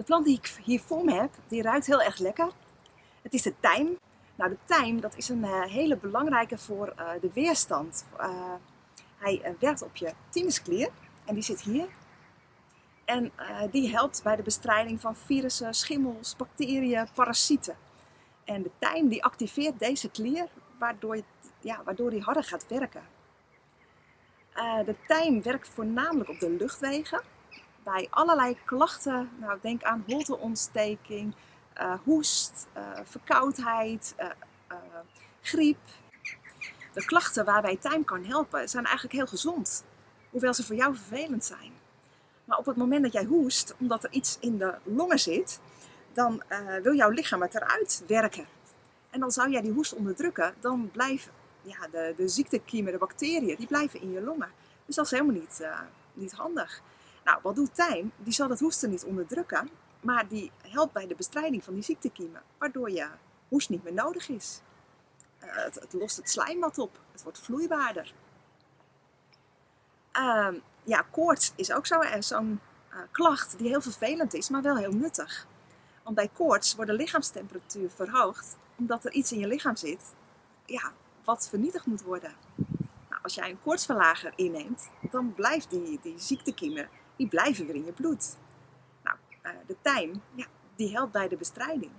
plant die ik hier voor me heb, die ruikt heel erg lekker. Het is de tijm. Nou, de tijm, dat is een hele belangrijke voor de weerstand. Hij werkt op je thymusklier en die zit hier. En die helpt bij de bestrijding van virussen, schimmels, bacteriën, parasieten. En de tijm die activeert deze klier, waardoor die harder gaat werken. De tijm werkt voornamelijk op de luchtwegen. Bij allerlei klachten, nou denk aan holteontsteking, hoest, verkoudheid, griep. De klachten waarbij tijm kan helpen zijn eigenlijk heel gezond, hoewel ze voor jou vervelend zijn. Maar op het moment dat jij hoest, omdat er iets in de longen zit, dan wil jouw lichaam het eruit werken. En dan zou jij die hoest onderdrukken, dan blijven de ziektekiemen, de bacteriën, die blijven in je longen. Dus dat is helemaal niet handig. Nou, wat doet tijm? Die zal het hoesten niet onderdrukken, maar die helpt bij de bestrijding van die ziektekiemen, waardoor je hoest niet meer nodig is. Het lost het slijm wat op, het wordt vloeibaarder. Koorts is ook zo'n klacht die heel vervelend is, maar wel heel nuttig. Want bij koorts wordt de lichaamstemperatuur verhoogd, omdat er iets in je lichaam zit wat vernietigd moet worden. Nou, als jij een koortsverlager inneemt, dan blijft die ziektekiemen die blijven weer in je bloed. Nou, de tijm die helpt bij de bestrijding.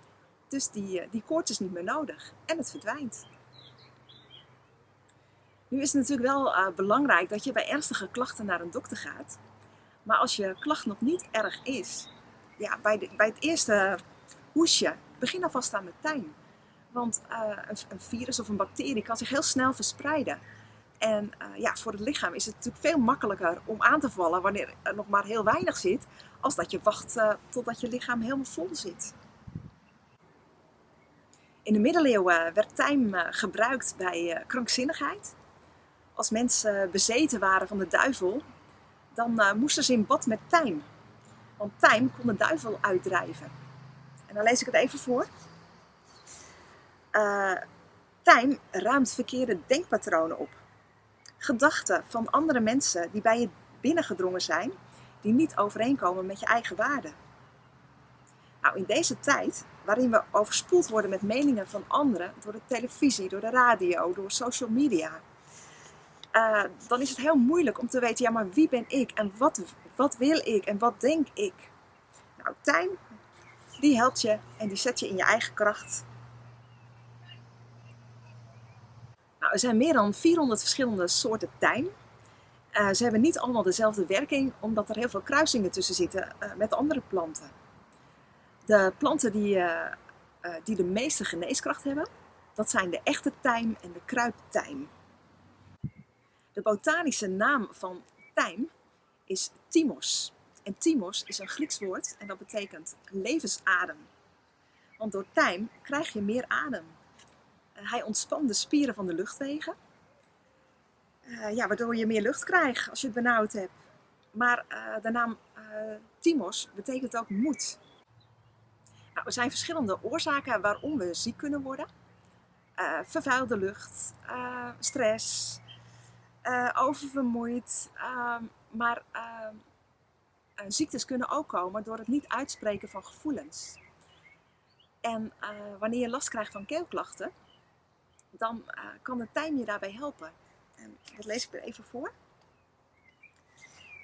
Dus die koorts is niet meer nodig en het verdwijnt. Nu is het natuurlijk wel belangrijk dat je bij ernstige klachten naar een dokter gaat. Maar als je klacht nog niet erg is, bij het eerste hoesje, begin alvast aan de tijm. Want een virus of een bacterie kan zich heel snel verspreiden. En voor het lichaam is het natuurlijk veel makkelijker om aan te vallen wanneer er nog maar heel weinig zit, als dat je wacht totdat je lichaam helemaal vol zit. In de middeleeuwen werd tijm gebruikt bij krankzinnigheid. Als mensen bezeten waren van de duivel, dan moesten ze in bad met tijm. Want tijm kon de duivel uitdrijven. En dan lees ik het even voor. Tijm ruimt verkeerde denkpatronen op. Gedachten van andere mensen die bij je binnengedrongen zijn, die niet overeenkomen met je eigen waarden. Nou, in deze tijd, waarin we overspoeld worden met meningen van anderen, door de televisie, door de radio, door social media, dan is het heel moeilijk om te weten, maar wie ben ik en wat wil ik en wat denk ik? Nou, tijm, die helpt je en die zet je in je eigen kracht. Nou, er zijn meer dan 400 verschillende soorten tijm. Ze hebben niet allemaal dezelfde werking, omdat er heel veel kruisingen tussen zitten met andere planten. De planten die de meeste geneeskracht hebben, dat zijn de echte tijm en de kruidtijm. De botanische naam van tijm is thymos. En thymos is een Grieks woord en dat betekent levensadem. Want door tijm krijg je meer adem. Hij ontspant de spieren van de luchtwegen, waardoor je meer lucht krijgt als je het benauwd hebt. Maar de naam thymos betekent ook moed. Nou, er zijn verschillende oorzaken waarom we ziek kunnen worden. Vervuilde lucht, stress, oververmoeid. Maar ziektes kunnen ook komen door het niet uitspreken van gevoelens. En wanneer je last krijgt van keelklachten, dan kan de tijm je daarbij helpen. En dat lees ik er even voor.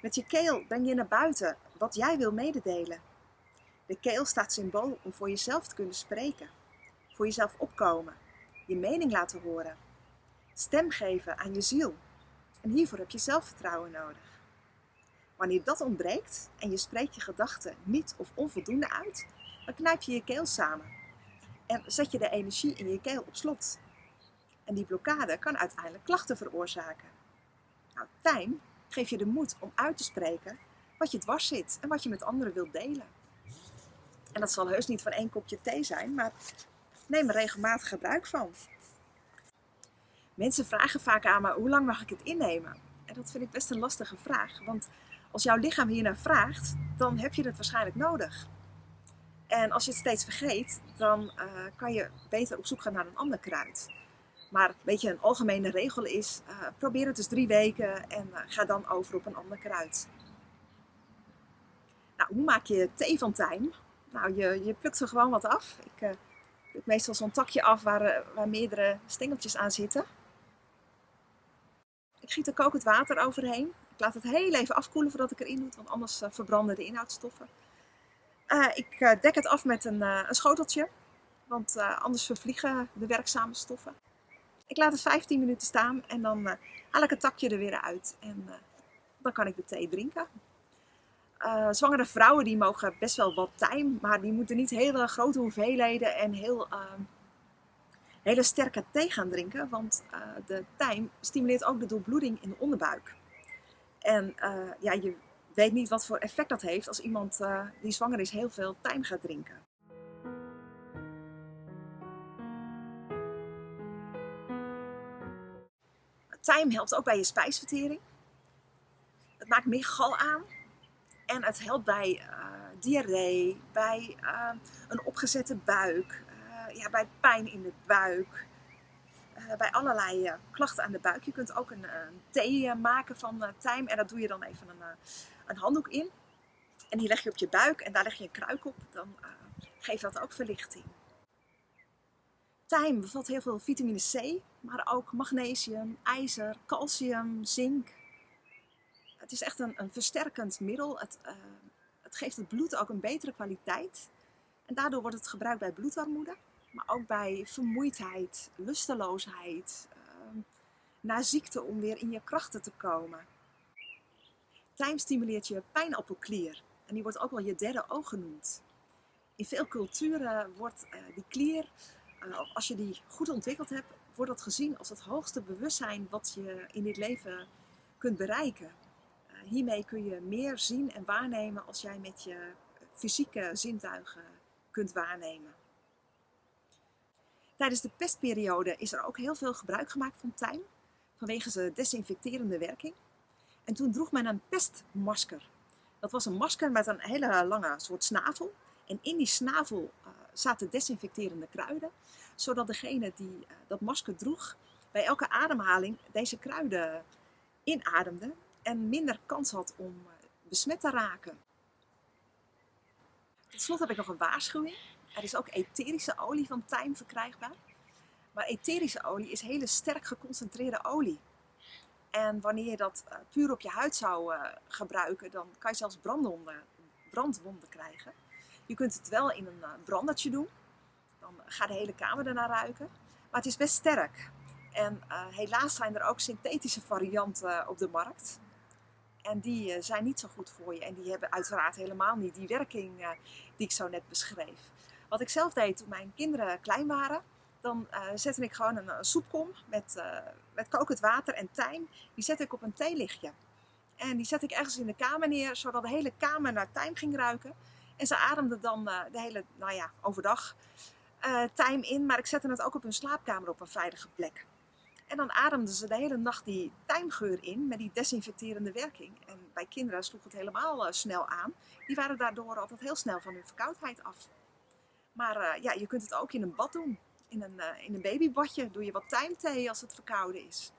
Met je keel breng je naar buiten wat jij wil mededelen. De keel staat symbool om voor jezelf te kunnen spreken. Voor jezelf opkomen. Je mening laten horen. Stem geven aan je ziel. En hiervoor heb je zelfvertrouwen nodig. Wanneer dat ontbreekt en je spreekt je gedachten niet of onvoldoende uit, dan knijp je je keel samen. En zet je de energie in je keel op slot. En die blokkade kan uiteindelijk klachten veroorzaken. Nou, tijm geeft je de moed om uit te spreken wat je dwars zit en wat je met anderen wilt delen. En dat zal heus niet van 1 kopje thee zijn, maar neem er regelmatig gebruik van. Mensen vragen vaak aan me, hoe lang mag ik het innemen? En dat vind ik best een lastige vraag, want als jouw lichaam hiernaar vraagt, dan heb je het waarschijnlijk nodig. En als je het steeds vergeet, dan kan je beter op zoek gaan naar een ander kruid. Maar een algemene regel is, probeer het dus 3 weken en ga dan over op een ander kruid. Nou, hoe maak je thee van tijm? Nou, je plukt er gewoon wat af. Ik pluk meestal zo'n takje af waar meerdere stengeltjes aan zitten. Ik giet er kokend water overheen. Ik laat het heel even afkoelen voordat ik erin doe, want anders verbranden de inhoudstoffen. Ik dek het af met een schoteltje, want anders vervliegen de werkzame stoffen. Ik laat het 15 minuten staan en dan haal ik het takje er weer uit en dan kan ik de thee drinken. Zwangere vrouwen die mogen best wel wat tijm, maar die moeten niet hele grote hoeveelheden en hele sterke thee gaan drinken, want de tijm stimuleert ook de doorbloeding in de onderbuik. En ja, je weet niet wat voor effect dat heeft als iemand die zwanger is heel veel tijm gaat drinken. Tijm helpt ook bij je spijsvertering. Het maakt meer gal aan. En het helpt bij diarree, bij een opgezette buik, ja, bij pijn in de buik, bij allerlei klachten aan de buik. Je kunt ook een thee maken van tijm en daar doe je dan even een handdoek in. En die leg je op je buik en daar leg je een kruik op. Dan geeft dat ook verlichting. Tijm bevat heel veel vitamine C, maar ook magnesium, ijzer, calcium, zink. Het is echt een versterkend middel. Het geeft het bloed ook een betere kwaliteit. En daardoor wordt het gebruikt bij bloedarmoede, maar ook bij vermoeidheid, lusteloosheid, na ziekte om weer in je krachten te komen. Tijm stimuleert je pijnappelklier en die wordt ook wel je derde oog genoemd. In veel culturen wordt die klier, als je die goed ontwikkeld hebt, wordt dat gezien als het hoogste bewustzijn wat je in dit leven kunt bereiken. Hiermee kun je meer zien en waarnemen als jij met je fysieke zintuigen kunt waarnemen. Tijdens de pestperiode is er ook heel veel gebruik gemaakt van tijm, vanwege zijn desinfecterende werking. En toen droeg men een pestmasker. Dat was een masker met een hele lange soort snavel. En in die snavel zaten desinfecterende kruiden, zodat degene die dat masker droeg, bij elke ademhaling deze kruiden inademde en minder kans had om besmet te raken. Tot slot heb ik nog een waarschuwing. Er is ook etherische olie van tijm verkrijgbaar. Maar etherische olie is hele sterk geconcentreerde olie. En wanneer je dat puur op je huid zou gebruiken, dan kan je zelfs brandwonden krijgen. Je kunt het wel in een brandertje doen. Dan gaat de hele kamer ernaar ruiken. Maar het is best sterk. En helaas zijn er ook synthetische varianten op de markt. En die zijn niet zo goed voor je. En die hebben uiteraard helemaal niet die werking die ik zo net beschreef. Wat ik zelf deed toen mijn kinderen klein waren, dan zette ik gewoon een soepkom met kokend water en tijm. Die zette ik op een theelichtje. En die zette ik ergens in de kamer neer, zodat de hele kamer naar tijm ging ruiken. En ze ademden dan de hele, nou ja, overdag tijm in. Maar ik zette het ook op hun slaapkamer op een veilige plek. En dan ademden ze de hele nacht die tijmgeur in met die desinfecterende werking. En bij kinderen sloeg het helemaal snel aan. Die waren daardoor altijd heel snel van hun verkoudheid af. Maar ja, je kunt het ook in een bad doen. In een babybadje doe je wat tijmthee als het verkouden is.